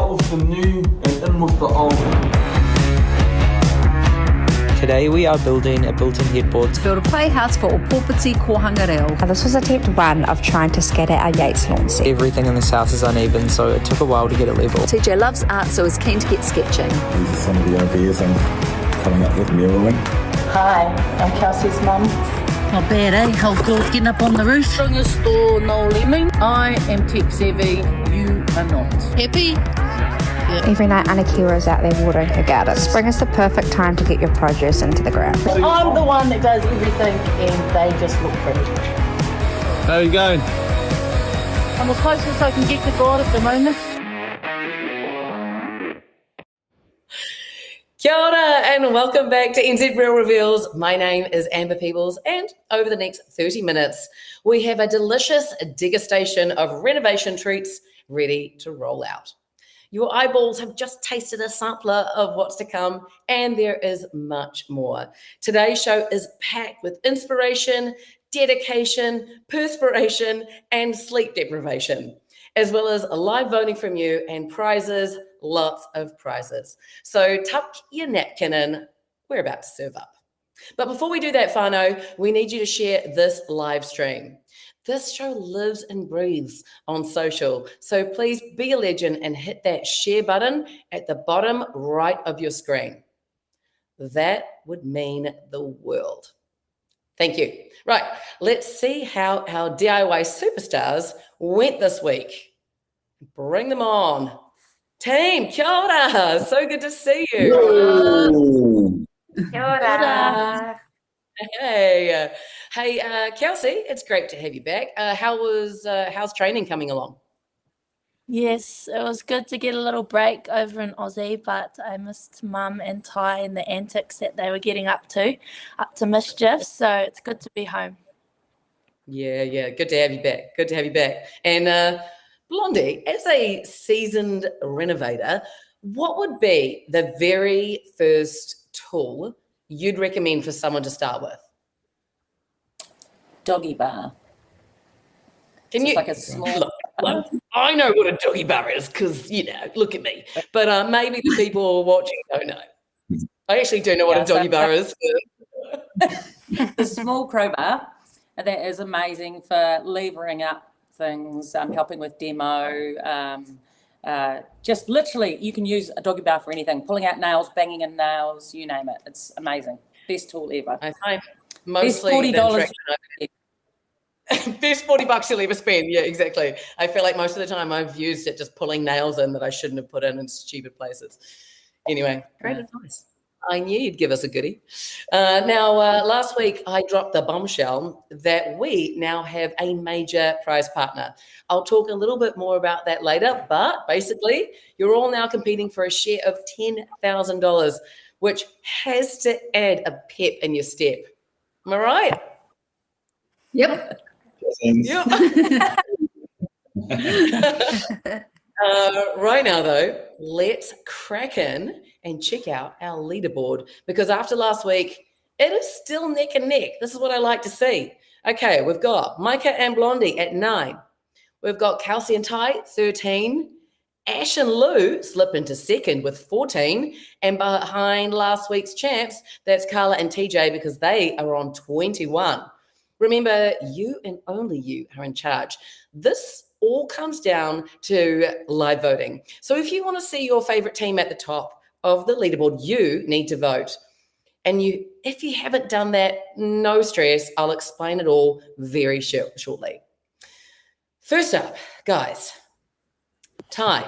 out with the new and in with the old. Today we are building a built-in headboard. Build a playhouse for Opopiti Kohanga Reo. This was attempt 1 of trying to scatter our Yates lawn set. Everything in this house is uneven, so it took a while to get it level. TJ loves art, so is keen to get sketching. These are some of the ideas I'm coming up with mirroring. Hi, I'm Kelsey's mum. Not bad, eh? How good getting up on the roof. From the store, no lemming. I am tech savvy, you are not. Happy? Every night Anna Kira's out there watering her garden. Spring is the perfect time to get your produce into the ground. I'm the one that does everything and they just look pretty. How are you going? I'm as close as I can get to God at the moment. Kia ora and welcome back to NZRealReveals. My name is Amber Peebles and over the next 30 minutes we have a delicious degustation of renovation treats ready to roll out. Your eyeballs have just tasted a sampler of what's to come and there is much more. Today's show is packed with inspiration, dedication, perspiration and sleep deprivation, as well as live voting from you and prizes, lots of prizes. So tuck your napkin in, we're about to serve up. But before we do that, whānau, we need you to share this live stream. This show lives and breathes on social, so please be a legend and hit that share button at the bottom right of your screen. That would mean the world. Thank you. Right, let's see how our DIY superstars went this week. Bring them on. Team, kia ora. So good to see you. Kia ora. Hey, Kelsey, it's great to have you back. How's training coming along? Yes, it was good to get a little break over in Aussie, but I missed Mum and Tai and the antics that they were getting up to mischief, so it's good to be home. Yeah, good to have you back. Good to have you back. And Blondie, as a seasoned renovator, what would be the very first tool you'd recommend for someone to start with? Doggy bar. Can you? Like a small. Look, I know what a doggy bar is because, look at me. But maybe the people watching don't know. I actually do know what a doggy bar is. The small crowbar, that is amazing for levering up things, helping with demo. Just literally, you can use a doggy bar for anything. Pulling out nails, banging in nails, you name it. It's amazing. Best tool ever. Okay. Mostly $40. Best $40 you'll ever spend. Yeah, exactly. I feel like most of the time I've used it just pulling nails in that I shouldn't have put in stupid places. Anyway, great advice. I knew you'd give us a goodie. Now, last week I dropped the bombshell that we now have a major prize partner. I'll talk a little bit more about that later, but basically you're all now competing for a share of $10,000, which has to add a pep in your step. Am I right? Yep. Right now, though, let's crack in and check out our leaderboard because after last week, it is still neck and neck. This is what I like to see. Okay, we've got Micah and Blondie at 9. We've got Kelsey and Tai, 13. Ash and Lou slip into second with 14. And behind last week's champs, that's Carla and TJ because they are on 21. Remember, you and only you are in charge. This all comes down to live voting. So if you want to see your favorite team at the top of the leaderboard, you need to vote. And if you haven't done that, no stress. I'll explain it all very shortly. First up, guys, Tai.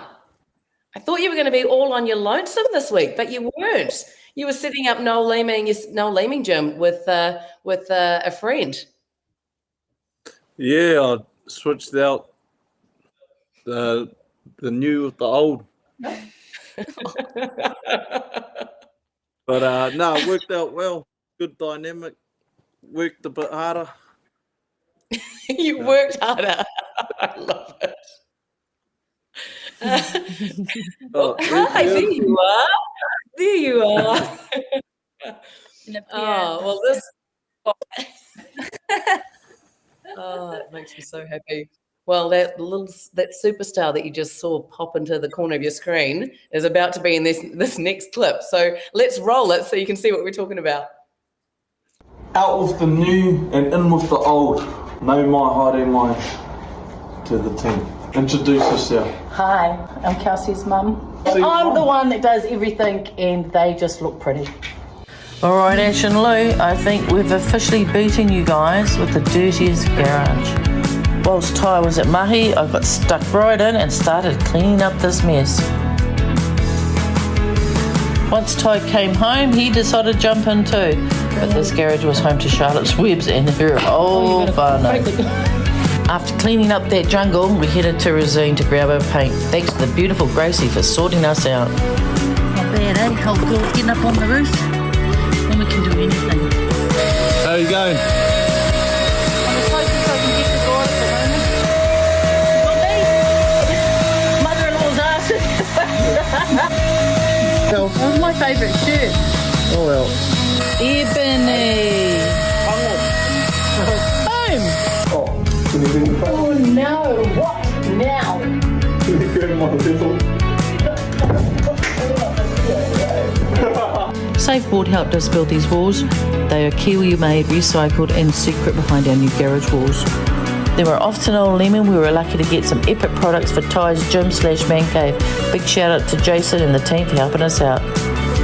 I thought you were going to be all on your lonesome this week, but you weren't. You were setting up Noel Leeming gym with a friend. Yeah, I switched out the new with the old. But no, it worked out well. Good dynamic. Worked a bit harder. You worked harder. I love it. Hi, there you are. There you are. Oh, well, this. Oh, it makes me so happy. Well, that superstar that you just saw pop into the corner of your screen is about to be in this next clip. So let's roll it so you can see what we're talking about. Out with the new and in with the old. No mai haere mai to the team. Introduce yourself. Hi, I'm Kelsey's mum. I'm the one that does everything and they just look pretty. All right, Ash and Lou, I think we've officially beaten you guys with the dirtiest garage. Whilst Tai was at mahi, I got stuck right in and started cleaning up this mess. Once Tai came home, he decided to jump in too. But this garage was home to Charlotte's Webs and her whole whānau. After cleaning up that jungle, we headed to Resine to grab our paint. Thanks to the beautiful Gracie for sorting us out. Not bad, eh? Whole girls getting up on the roof. Then we can do anything. How you going? I'm as close as I can get to God at the moment. Mother-in-law's ass. That was my favourite shirt. Oh well. Ebony. Home. Oh no, what now? Safeboard helped us build these walls. They are Kiwi-made, recycled and secret behind our new garage walls. Then we're off to Noel Lemon. We were lucky to get some epic products for Ty's gym/man cave. Big shout out to Jason and the team for helping us out.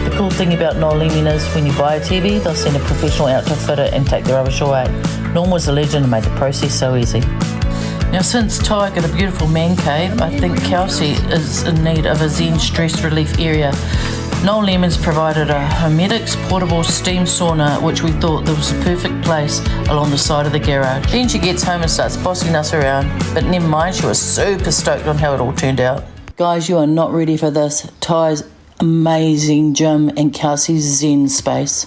The cool thing about Noel Lemon is when you buy a TV, they'll send a professional out to fit it and take the rubbish away. Norm was a legend and made the process so easy. Now, since Ty got a beautiful man cave, I think Kelsey is in need of a Zen stress relief area. Noel Lemons provided a Homedics portable steam sauna, which we thought there was a perfect place along the side of the garage. Then she gets home and starts bossing us around, but never mind, she was super stoked on how it all turned out. Guys, you are not ready for this. Ty's amazing gym and Kelsey's Zen space.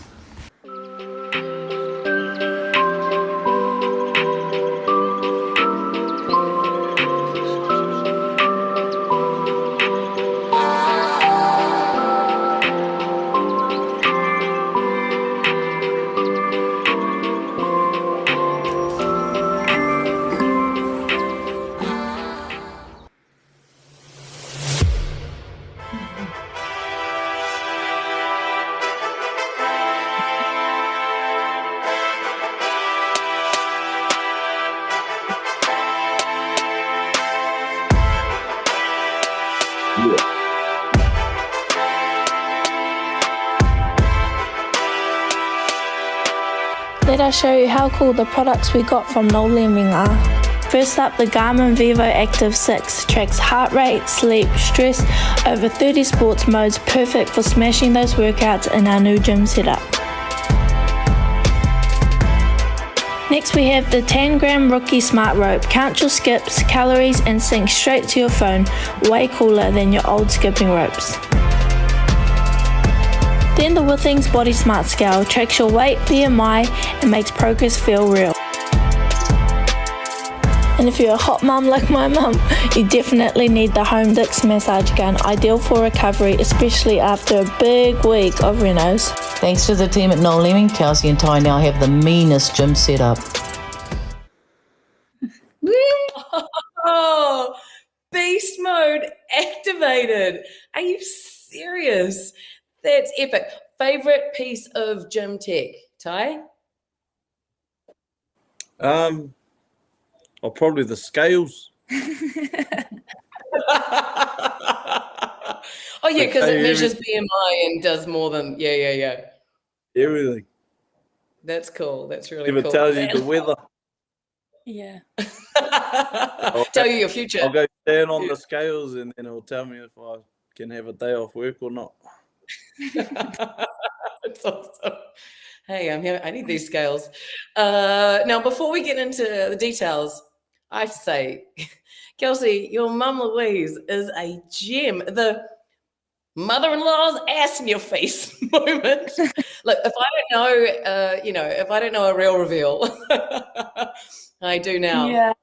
Let us show you how cool the products we got from Noel Lemming are. First up, the Garmin Vivo Active 6 tracks heart rate, sleep, stress, over 30 sports modes, perfect for smashing those workouts in our new gym setup. Next we have the 10-gram Rookie Smart Rope. Count your skips, calories and sync straight to your phone, way cooler than your old skipping ropes. Then the Withings Body Smart Scale tracks your weight, BMI and makes progress feel real. And if you're a hot mum like my mum, you definitely need the Homedics massage gun, ideal for recovery, especially after a big week of renos. Thanks to the team at Noel Lemming, Kelsey and Ty now have the meanest gym set up. Oh, beast mode activated. Are you serious? That's epic. Favorite piece of gym tech, Ty? Oh, probably the scales. Oh yeah, because it measures BMI and does more than yeah. Everything. That's cool. That's really Even cool. tells you the weather. Yeah. Tell you your future. I'll go stand on the scales and then it'll tell me if I can have a day off work or not. That's awesome. Hey, I'm here. I need these scales. Now, before we get into the details, I have to say, Kelsey, your mum Louise is a gem. The mother-in-law's ass in your face moment. Look, if I don't know, if I don't know a real reveal, I do now. Yeah.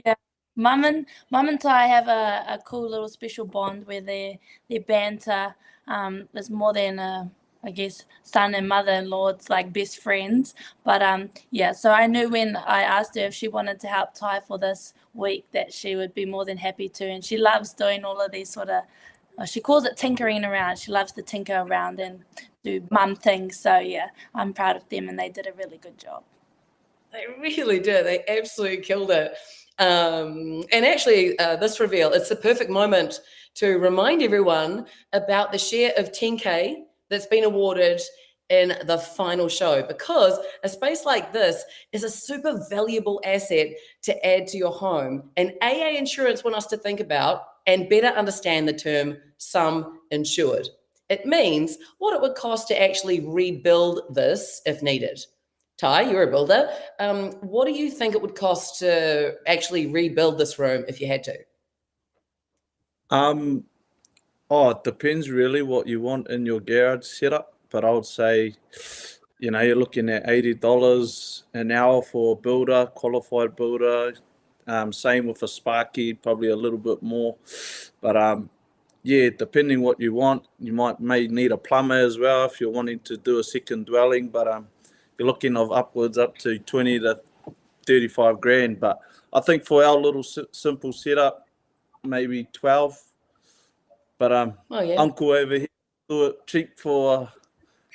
Yeah. Mum and Ty have a cool little special bond where their banter is more than I guess, son and mother-in-law. It's like best friends. But so I knew when I asked her if she wanted to help Tai for this week that she would be more than happy to. And she loves doing all of these sort of, she calls it tinkering around. She loves to tinker around and do mum things. So yeah, I'm proud of them and they did a really good job. They really did. They absolutely killed it. And actually, this reveal, it's the perfect moment to remind everyone about the share of 10K that's been awarded in the final show, because a space like this is a super valuable asset to add to your home. And AA Insurance want us to think about and better understand the term sum insured. It means what it would cost to actually rebuild this if needed. Tai, you're a builder. What do you think it would cost to actually rebuild this room if you had to? It depends really what you want in your garage setup, but I would say, you're looking at $80 an hour for a builder, qualified builder. Same with a Sparky, probably a little bit more. But depending what you want, you may need a plumber as well if you're wanting to do a second dwelling. But you're looking of upwards up to 20 to 35 grand. But I think for our little simple setup, maybe 12. But Uncle over here do it cheap for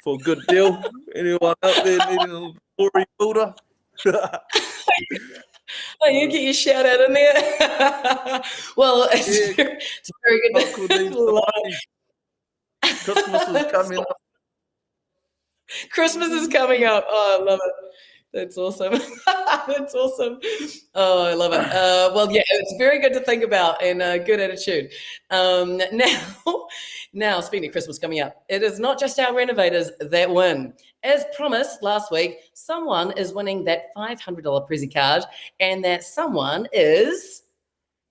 a good deal. Anyone out there needing a glory builder? You get your shout out in there. Well, it's very good. Uncle needs the money. Christmas is coming up. Christmas is coming up. Oh, I love it. That's awesome. That's awesome. Oh, I love it. It's very good to think about and good attitude. Now, speaking of Christmas coming up, it is not just our renovators that win. As promised last week, someone is winning that $500 Prezi card, and that someone is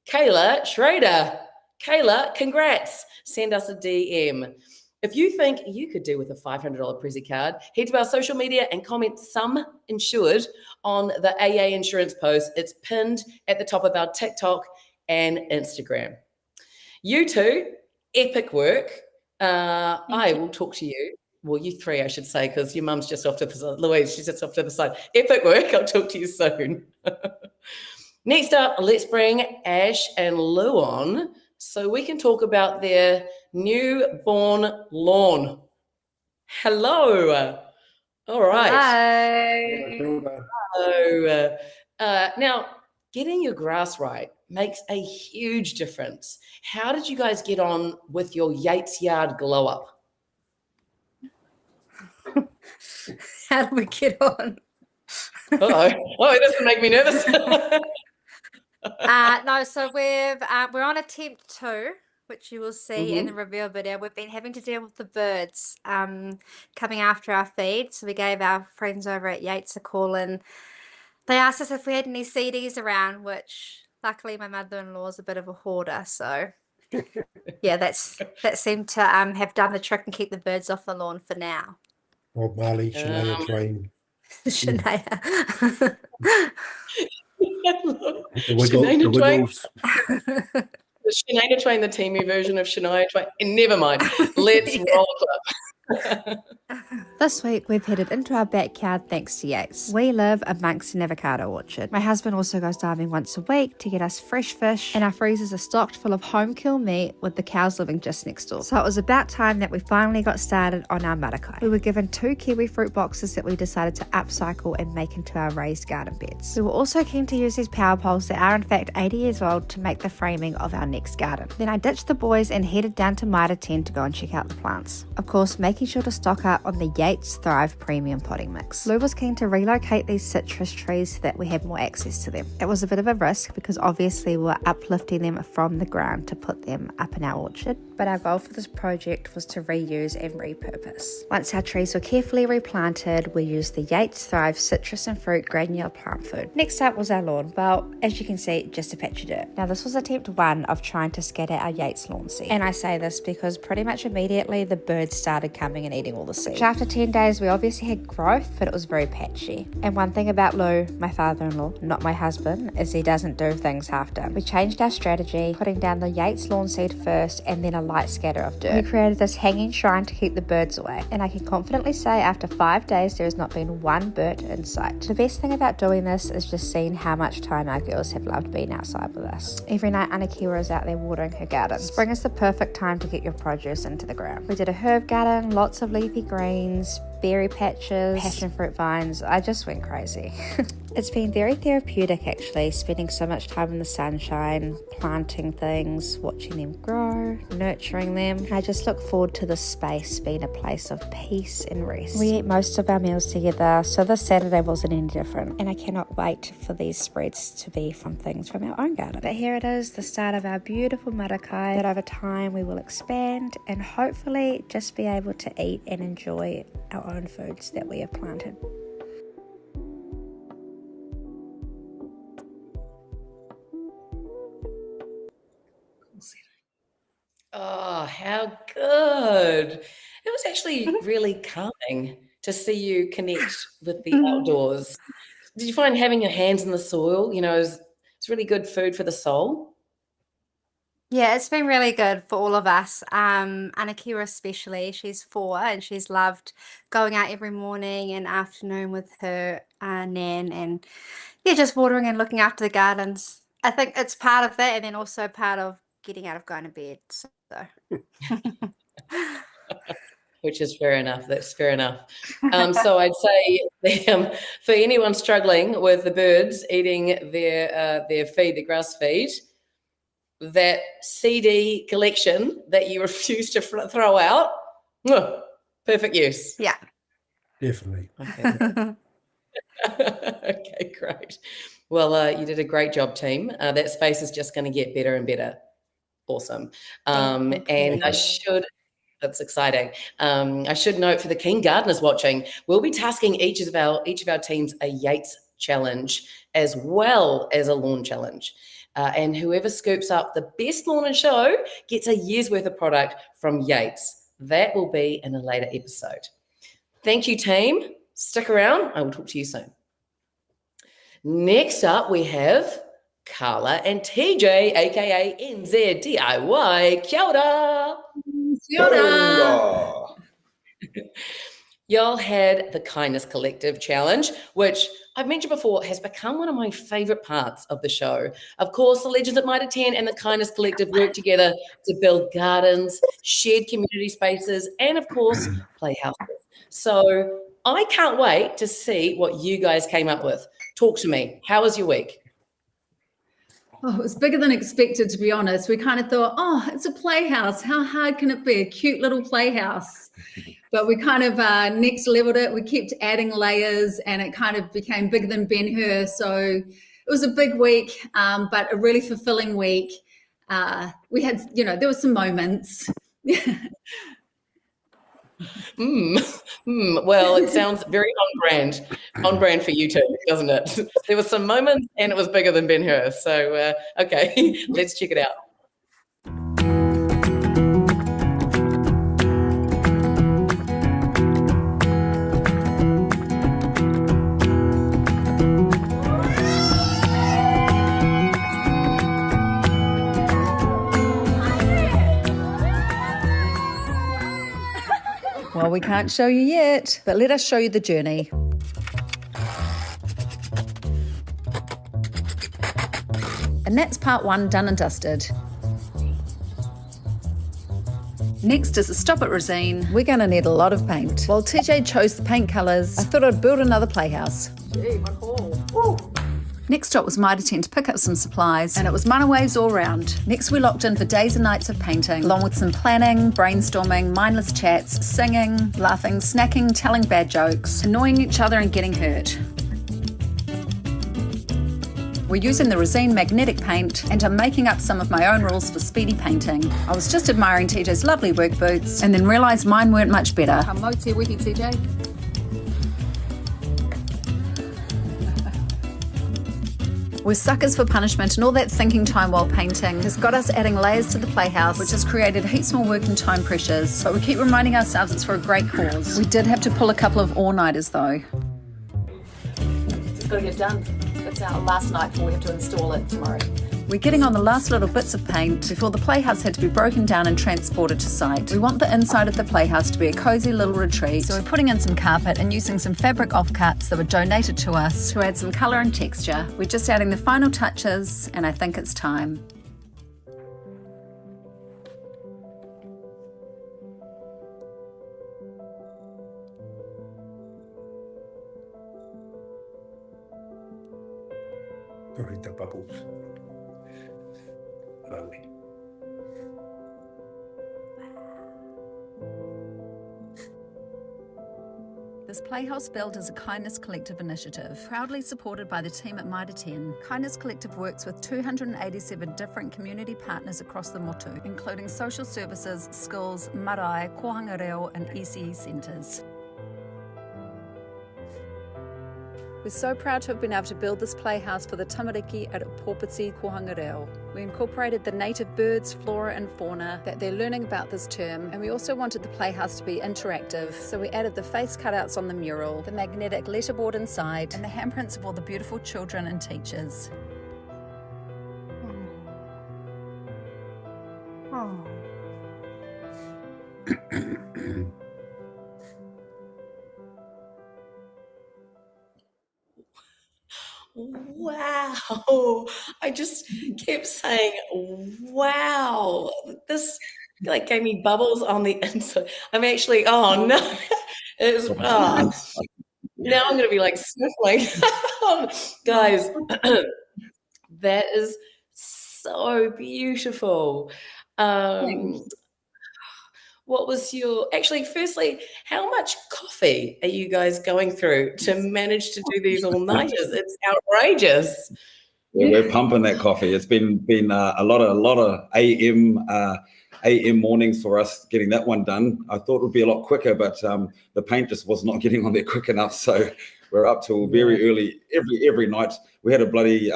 Kayla Schrader. Kayla, congrats. Send us a DM. If you think you could do with a $500 Prezi card, head to our social media and comment "sum insured" on the AA Insurance post. It's pinned at the top of our TikTok and Instagram. You two, epic work. I will talk to you. Well, you three, I should say, because your mum's just off to the side. Louise, she's just off to the side. Epic work. I'll talk to you soon. Next up, let's bring Ash and Lou on so we can talk about their newborn lawn. Hello. All right. Hello. Now, getting your grass right makes a huge difference. How did you guys get on with your Yates Yard glow up? How do we get on? Oh, it doesn't make me nervous. No, so we're on attempt 2, which you will see in the reveal video. We've been having to deal with the birds coming after our feed. So we gave our friends over at Yates a call and they asked us if we had any CDs around, which luckily my mother-in-law is a bit of a hoarder. So yeah, that seemed to have done the trick and keep the birds off the lawn for now. Bob Marley, Shania Twain. Shania. The Wiggles. The Shania Twain, the Timu version of Shania Twain. Never mind. Let's roll it. This week we've headed into our backyard thanks to Yates. We live amongst an avocado orchard. My husband also goes diving once a week to get us fresh fish, and our freezers are stocked full of home kill meat with the cows living just next door. So it was about time that we finally got started on our marakai. We were given 2 kiwi fruit boxes that we decided to upcycle and make into our raised garden beds. We were also keen to use these power poles that are in fact 80 years old to make the framing of our next garden. Then I ditched the boys and headed down to Mitre 10 to go and check out the plants. Of course, making sure to stock up on the Yates Thrive Premium Potting Mix. Lou was keen to relocate these citrus trees so that we have more access to them. It was a bit of a risk because obviously we were uplifting them from the ground to put them up in our orchard, but our goal for this project was to reuse and repurpose. Once our trees were carefully replanted, we used the Yates Thrive citrus and fruit granular plant food. Next up was our lawn. Well, as you can see, just a patch of dirt. Now this was attempt 1 of trying to scatter our Yates lawn seed. And I say this because pretty much immediately the birds started coming and eating all the seed. After 10 days we obviously had growth, but it was very patchy. And one thing about Lou, my father-in-law, not my husband, is he doesn't do things half done. We changed our strategy, putting down the Yates lawn seed first and then a light scatter of dirt. We created this hanging shrine to keep the birds away, and I can confidently say after 5 days there has not been one bird in sight. The best thing about doing this is just seeing how much time our girls have loved being outside with us. Every night Anakiwa is out there watering her garden. Spring is the perfect time to get your produce into the ground. We did a herb garden, lots of leafy greens, berry patches, passion fruit vines. I just went crazy. It's been very therapeutic actually, spending so much time in the sunshine, planting things, watching them grow, nurturing them. I just look forward to this space being a place of peace and rest. We eat most of our meals together, so this Saturday wasn't any different, and I cannot wait for these spreads to be from things from our own garden. But here it is, the start of our beautiful marakai that over time we will expand and hopefully just be able to eat and enjoy our own foods that we have planted. Oh, how good. It was actually really calming to see you connect with the outdoors. Did you find having your hands in the soil, it's really good food for the soul? Yeah, it's been really good for all of us. Anakiwa especially, she's 4 and she's loved going out every morning and afternoon with her nan and just watering and looking after the gardens. I think it's part of that and then also part of getting out of going to bed. So. Which is fair enough. That's fair enough. So I'd say for anyone struggling with the birds eating their feed, the grass feed, that CD collection that you refuse to throw out, perfect use. Yeah. Definitely. Okay. Okay, great. Well, you did a great job, team. That space is just going to get better and better. Awesome. And that's exciting. I should note for the keen gardeners watching, we'll be tasking each of our teams a Yates challenge as well as a lawn challenge. And whoever scoops up the best lawn and show gets a year's worth of product from Yates. That will be in a later episode. Thank you, team. Stick around. I will talk to you soon. Next up, we have Carla and TJ, aka NZDIY. Kia ora. Kia ora. Y'all had the Kindness Collective Challenge, which I've mentioned before has become one of my favourite parts of the show. Of course, the Legends at Mitre 10 and the Kindness Collective work together to build gardens, shared community spaces, and of course, playhouses. So I can't wait to see what you guys came up with. Talk to me. How was your week? Oh, it was bigger than expected, to be honest. We kind of thought, it's a playhouse. How hard can it be? A cute little playhouse. But we kind of next leveled it. We kept adding layers and it kind of became bigger than Ben-Hur. So it was a big week, but a really fulfilling week. We had, there were some moments. Well, it sounds very on brand for you too, doesn't it? There were some moments and it was bigger than Ben-Hur. So, okay, let's check it out. Well, we can't show you yet, but let us show you the journey. And that's part 1 done and dusted. Next is the stop at resin. We're going to need a lot of paint. While TJ chose the paint colours, I thought I'd build another playhouse. Gee, my ball. Next stop was Mitre 10 to pick up some supplies, and it was mana waves all round. Next we locked in for days and nights of painting, along with some planning, brainstorming, mindless chats, singing, laughing, snacking, telling bad jokes, annoying each other and getting hurt. We're using the resin magnetic paint, and I'm making up some of my own rules for speedy painting. I was just admiring TJ's lovely work boots, and then realised mine weren't much better. Ka mau te wihi, TJ. We're suckers for punishment, and all that thinking time while painting has got us adding layers to the playhouse, which has created heaps more work and time pressures. But we keep reminding ourselves it's for a great cause. We did have to pull a couple of all-nighters though. Just got to get done. It's our last night before we have to install it tomorrow. We're getting on the last little bits of paint before the playhouse had to be broken down and transported to site. We want the inside of the playhouse to be a cozy little retreat, so we're putting in some carpet and using some fabric offcuts that were donated to us to add some colour and texture. We're just adding the final touches, and I think it's time. Sorry, the bubbles. Lovely. This Playhouse build is a Kindness Collective initiative, proudly supported by the team at Micah 10. Kindness Collective works with 287 different community partners across the motu, including social services, schools, marae, kohanga reo and ECE centres. We're so proud to have been able to build this playhouse for the tamariki at Pōpiti kohanga reo. We incorporated the native birds, flora and fauna that they're learning about this term, and we also wanted the playhouse to be interactive, so we added the face cutouts on the mural, the magnetic letterboard inside, and the handprints of all the beautiful children and teachers. Wow. I just kept saying, wow. This like gave me bubbles on the inside. I'm actually, oh no. It's, now I'm going to be like sniffling. Guys, that is so beautiful. What was your, actually, firstly, how much coffee are you guys going through to manage to do these all-nighters? It's outrageous. Yeah, we're pumping that coffee. It's been a lot of AM mornings for us getting that one done. I thought it would be a lot quicker, but the paint just was not getting on there quick enough. So we're up till very early every night. We had a bloody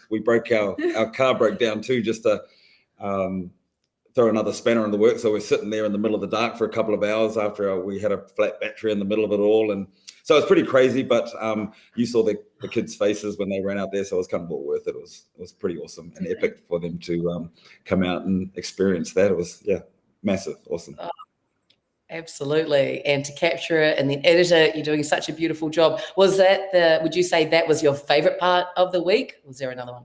we broke our car broke down too, just to throw another spanner in the works. So we're sitting there in the middle of the dark for a couple of hours after we had a flat battery in the middle of it all. And so it's pretty crazy, but you saw the kids' faces when they ran out there. So it was kind of all worth it. It was pretty awesome and epic for them to come out and experience that. It was, massive, awesome. Oh, absolutely. And to capture it and then edit it, you're doing such a beautiful job. Was that would you say that was your favorite part of the week? Was there another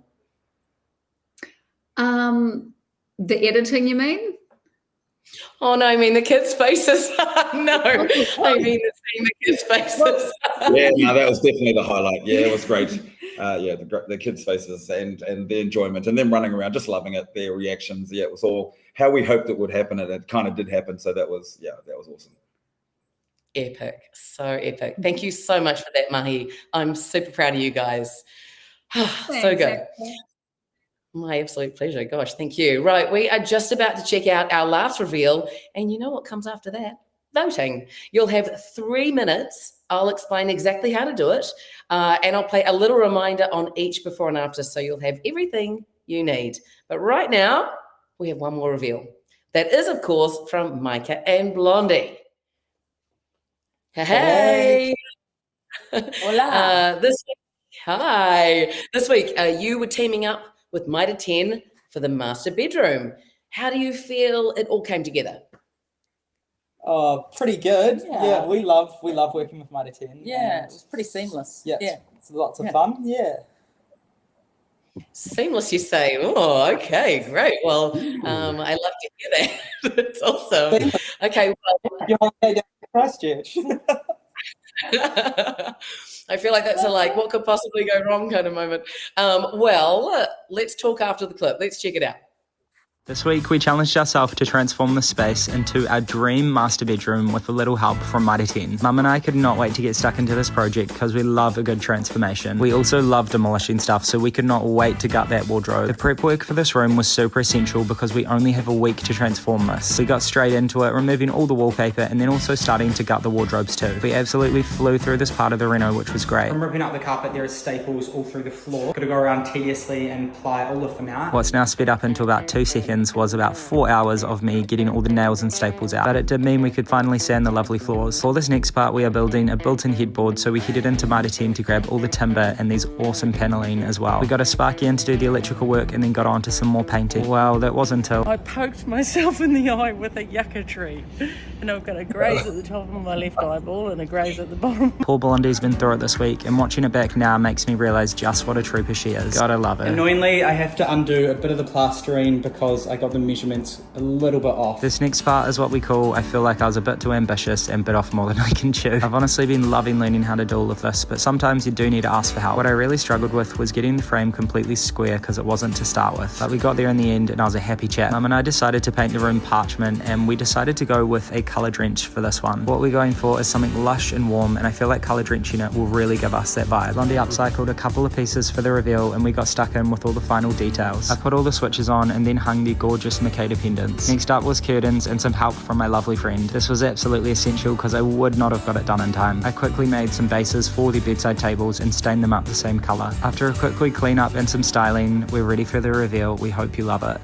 one? The editing, you mean? Oh, no, I mean the kids' faces. No, I mean seeing the kids' faces. Yeah, no, that was definitely the highlight. Yeah, it was great. The kids' faces and their enjoyment and them running around, just loving it, their reactions. Yeah, it was all how we hoped it would happen, and it kind of did happen. So that was awesome. Epic, so epic. Thank you so much for that, Mahi. I'm super proud of you guys. So good. My absolute pleasure. Gosh, thank you. Right, we are just about to check out our last reveal, and you know what comes after that? Voting. You'll have 3 minutes. I'll explain exactly how to do it, and I'll play a little reminder on each before and after, so you'll have everything you need. But right now, we have one more reveal. That is, of course, from Micah and Blondie. Hey. Hola. This week, you were teaming up with Micah 10 for the master bedroom. How do you feel it all came together? Oh, pretty good. Yeah, we love working with Micah 10. Yeah, it was pretty seamless. Yeah, it's lots of fun. Yeah. Seamless, you say? Oh, okay, great. Well, I love to hear that. It's awesome. Okay, well, your holiday down to Christchurch. I feel like that's a what could possibly go wrong kind of moment. Well, let's talk after the clip. Let's check it out. This week, we challenged ourselves to transform the space into our dream master bedroom with a little help from Micah 10. Mum and I could not wait to get stuck into this project because we love a good transformation. We also love demolishing stuff, so we could not wait to gut that wardrobe. The prep work for this room was super essential because we only have a week to transform this. We got straight into it, removing all the wallpaper and then also starting to gut the wardrobes too. We absolutely flew through this part of the reno, which was great. From ripping up the carpet, there are staples all through the floor. Got to go around tediously and ply all of them out. What's now sped up into about 2 seconds seconds was about 4 hours of me getting all the nails and staples out, but it did mean we could finally sand the lovely floors. For this next part, we are building a built-in headboard, so we headed into Mitre 10 to grab all the timber and these awesome paneling as well. We got a Sparky in to do the electrical work and then got on to some more painting. Well, that was until I poked myself in the eye with a yucca tree, and I've got a graze at the top of my left eyeball and a graze at the bottom. Poor Blondie's been through it this week, and watching it back now makes me realise just what a trooper she is. God, I love her. Annoyingly, I have to undo a bit of the plastering because I got the measurements a little bit off. This next part is what we call, I feel like I was a bit too ambitious and bit off more than I can chew. I've honestly been loving learning how to do all of this, but sometimes you do need to ask for help. What I really struggled with was getting the frame completely square because it wasn't to start with, but we got there in the end and I was a happy chap. Mum and I decided to paint the room parchment, and we decided to go with a colour drench for this one. What we're going for is something lush and warm, and I feel like colour drenching it will really give us that vibe. Blondie upcycled a couple of pieces for the reveal and we got stuck in with all the final details. I put all the switches on and then hung the gorgeous Micah pendants. Next up was curtains and some help from my lovely friend. This was absolutely essential because I would not have got it done in time. I quickly made some bases for the bedside tables and stained them up the same colour. After a quick clean up and some styling, we're ready for the reveal. We hope you love it.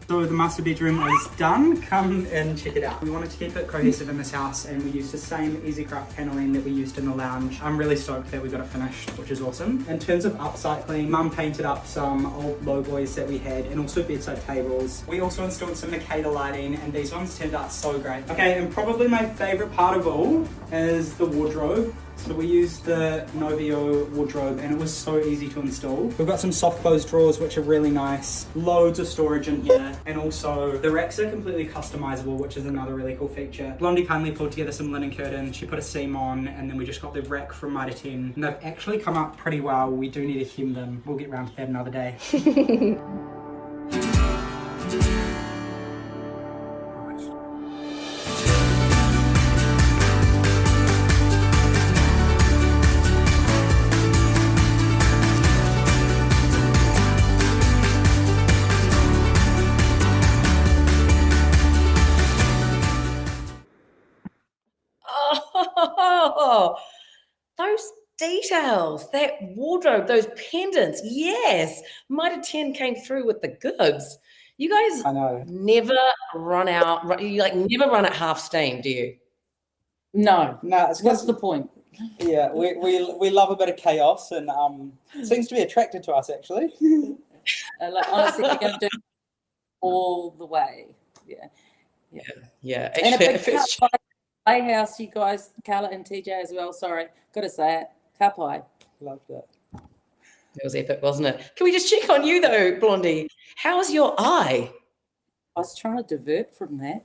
So the master bedroom is done. Come and check it out. We wanted to keep it cohesive in this house, and we used the same EasyCraft paneling that we used in the lounge. I'm really stoked that we got it finished, which is awesome. In terms of upcycling, Mum painted up some old low boys that we had, and also bedside tables. We also installed some Micah lighting, and these ones turned out so great. Okay, and probably my favorite part of all is the wardrobe. So we used the Novio wardrobe and it was so easy to install. We've got some soft close drawers which are really nice, loads of storage in here, and also the racks are completely customizable, which is another really cool feature. Blondie kindly pulled together some linen curtains, she put a seam on, and then we just got the rack from Mitre 10, and they've actually come up pretty well. We do need to hem them. We'll get around to that another day. Oh, those details, that wardrobe, those pendants, yes. Mitre 10 came through with the goods. You guys never run out, you like never run at half steam, do you? No, what's the point? Yeah, we love a bit of chaos, and seems to be attracted to us actually. Like honestly, we're going to do all the way. Yeah. And a big playhouse, you guys, Carla and TJ as well. Sorry, got to say it. Kapai. Loved it. It was epic, wasn't it? Can we just check on you though, Blondie? How's your eye? I was trying to divert from that.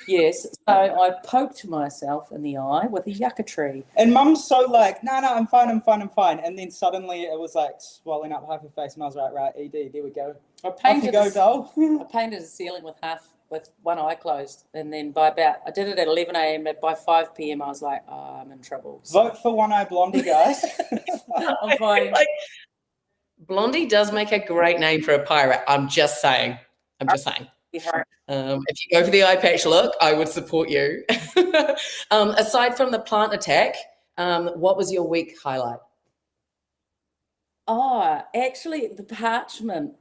Yes, so I poked myself in the eye with a yucca tree. And Mum's so like, no, I'm fine. And then suddenly it was like swelling up half her face, and I was like, right, ED, there we go. I painted doll. I painted the ceiling with one eye closed, and then I did it at 11 a.m. By 5 p.m. I was like, oh, I'm in trouble. So, vote for One Eye Blondie, guys. I'm fine. Blondie does make a great name for a pirate. I'm just saying. If you go for the eye patch look, I would support you. Aside from the plant attack, what was your week highlight? Oh, actually, the parchment.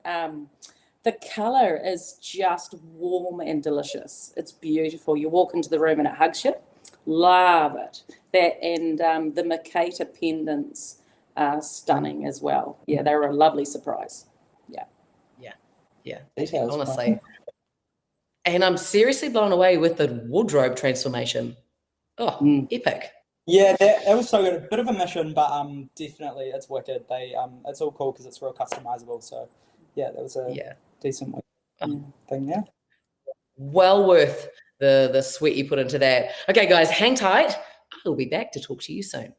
The colour is just warm and delicious. It's beautiful. You walk into the room and it hugs you. Love it. That and the Micah pendants are stunning as well. Yeah, they were a lovely surprise. Yeah. Honestly. And I'm seriously blown away with the wardrobe transformation. Oh, epic. Yeah, that was so good. A bit of a mission, but definitely it's wicked. It's all cool because it's real customizable. So yeah, that was a decent thing. Yeah. Well worth the sweat you put into that. Okay, guys, hang tight. I'll be back to talk to you soon.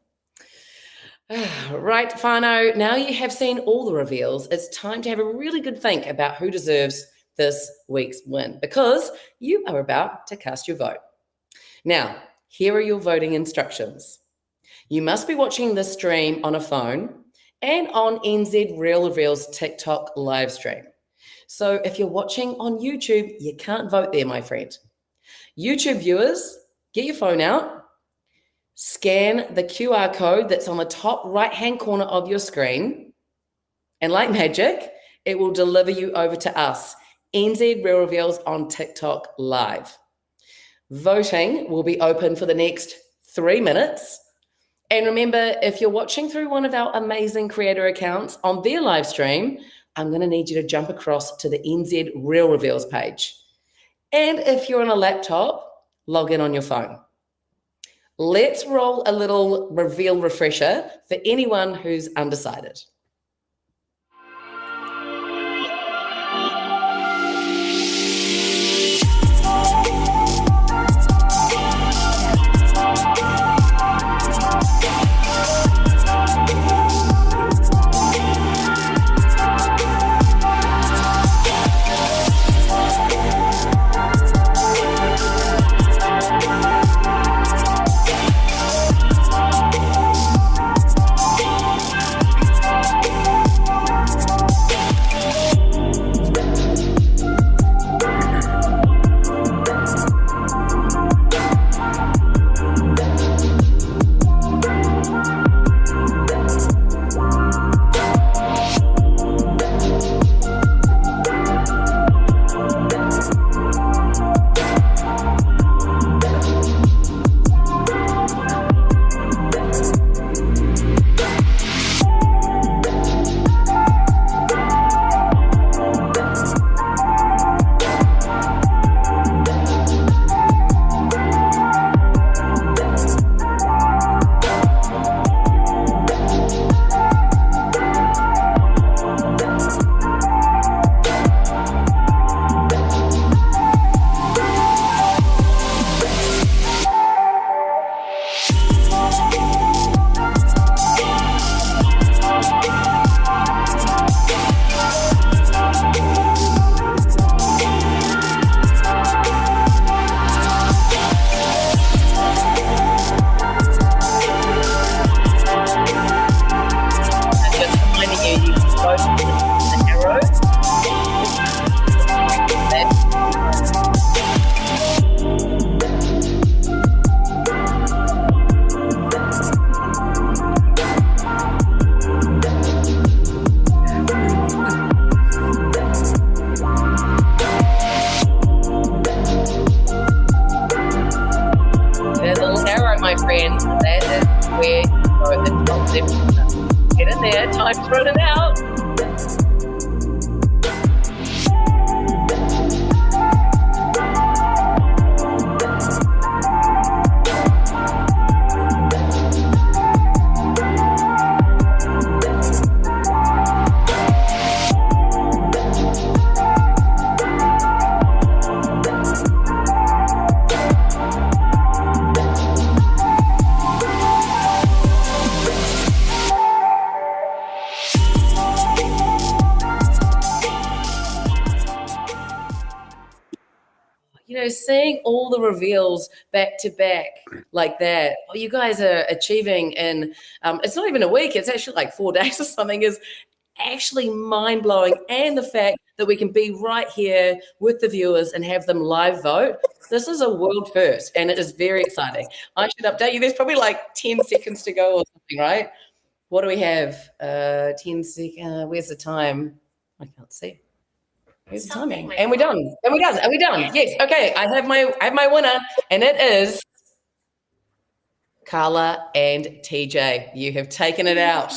Right, whānau, now you have seen all the reveals. It's time to have a really good think about who deserves this week's win, because you are about to cast your vote. Now, here are your voting instructions. You must be watching this stream on a phone and on NZRealReveals TikTok live stream. So if you're watching on YouTube, you can't vote there, my friend. YouTube viewers, get your phone out, scan the QR code that's on the top right-hand corner of your screen, and like magic, it will deliver you over to us, NZ Real Reveals on TikTok Live. Voting will be open for the next 3 minutes. And remember, if you're watching through one of our amazing creator accounts on their live stream, I'm going to need you to jump across to the NZ Real Reveals page. And if you're on a laptop, log in on your phone. Let's roll a little reveal refresher for anyone who's undecided. Get in there, time's running out. Seeing all the reveals back to back like that, what you guys are achieving in, it's not even a week, it's actually like 4 days or something, is actually mind-blowing. And the fact that we can be right here with the viewers and have them live vote, this is a world first, and it is very exciting. I should update you, there's probably like 10 seconds to go or something, right? What do we have? 10 seconds, where's the time? I can't see. Where's the timing? And we're done. And we're done. And we're done. Yes. Okay. I have my winner, and it is Carla and TJ. You have taken it out.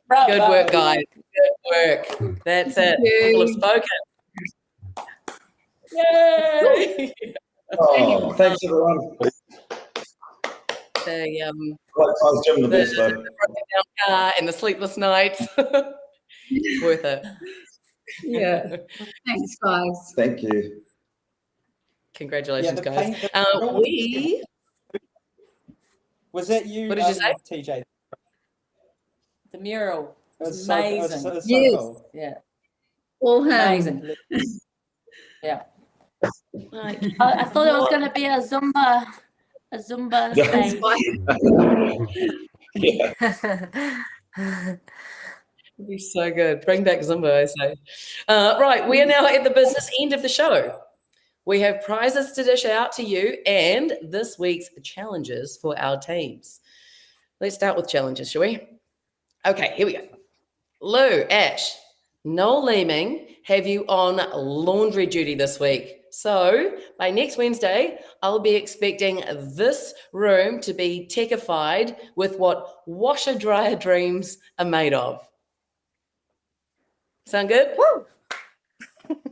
Bravo. Good work, guys. Good work. That's it. People have spoken. Yay! Oh, thanks everyone. The broken down car and the sleepless nights. Worth it. Yeah. Thanks, guys. Thank you. Congratulations, guys. Was that you? What did you say, TJ? The mural. It was amazing. It was so yes. cool. Yeah. All him. Amazing. Yeah. I thought it was going to be a Zumba Yeah. It'd be so good. Bring back Zumba, I say. Right, we are now at the business end of the show. We have prizes to dish out to you and this week's challenges for our teams. Let's start with challenges, shall we? Okay, here we go. Lou, Ash, Noel Leeming have you on laundry duty this week. So by next Wednesday, I'll be expecting this room to be techified with what washer dryer dreams are made of. Sound good? Woo!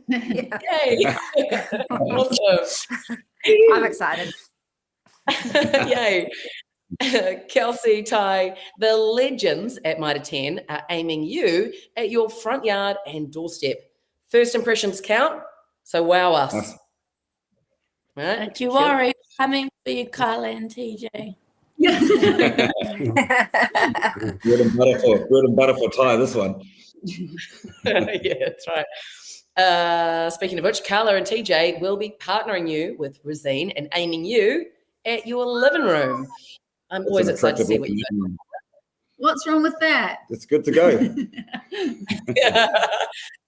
Yay! Awesome. I'm excited. Yay. Kelsey Tai, the legends at Mitre 10 are aiming you at your front yard and doorstep. First impressions count, so wow us. Right? Don't you worry, coming for you, Carla and TJ. Bread and butter for Ty, this one. Yeah, that's right. Speaking of which, Carla and TJ will be partnering you with Rosine and aiming you at your living room. I'm always excited to see what you do. What's wrong with that? It's good to go. Yeah.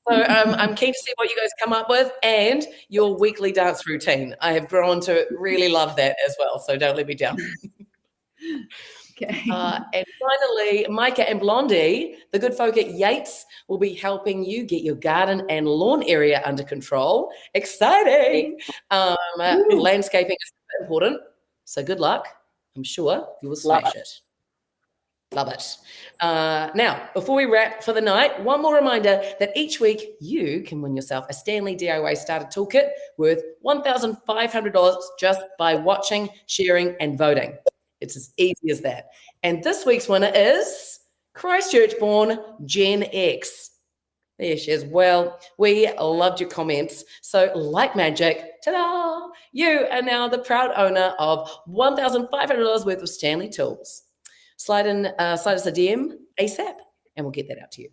So I'm keen to see what you guys come up with and your weekly dance routine. I have grown to really love that as well, so don't let me down. Okay. And finally, Micah and Blondie, the good folk at Yates, will be helping you get your garden and lawn area under control. Exciting. Landscaping is important, so good luck. I'm sure you will smash it. Love it. Now, before we wrap for the night, one more reminder that each week you can win yourself a Stanley DIY Starter Toolkit worth $1,500 just by watching, sharing, and voting. It's as easy as that. And this week's winner is Christchurch-born Gen X. There she is. Well, we loved your comments. So like magic, ta-da, you are now the proud owner of $1,500 worth of Stanley tools. Slide us a DM ASAP and we'll get that out to you.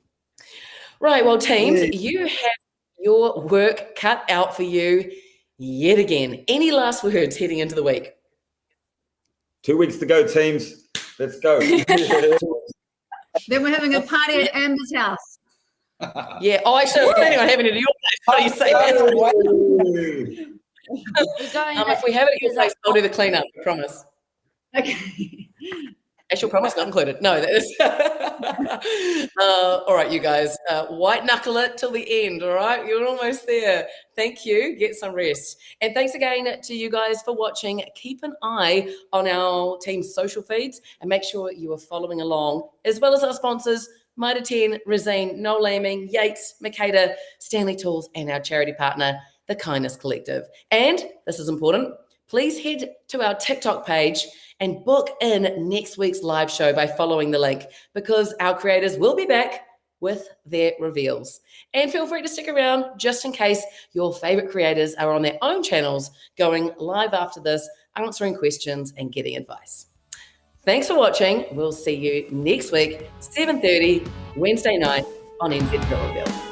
Right, well, teams, you have your work cut out for you yet again. Any last words heading into the week? 2 weeks to go, teams. Let's go. Then we're having a party at Amber's house. Yeah. Oh, actually, I was planning on having it at your place. How do you say that? If we have it at your place, I'll do the cleanup. I promise. Okay. Actual promise not included. No, that is. All right, you guys. White knuckle it till the end. All right, you're almost there. Thank you. Get some rest. And thanks again to you guys for watching. Keep an eye on our team's social feeds and make sure you are following along, as well as our sponsors, Mitre 10, Rosine, Noel Leeming, Yates, Makeda, Stanley Tools, and our charity partner, The Kindness Collective. And this is important. Please head to our TikTok page and book in next week's live show by following the link, because our creators will be back with their reveals. And feel free to stick around just in case your favorite creators are on their own channels going live after this, answering questions and getting advice. Thanks for watching. We'll see you next week, 7:30 Wednesday night on NZRealReveals.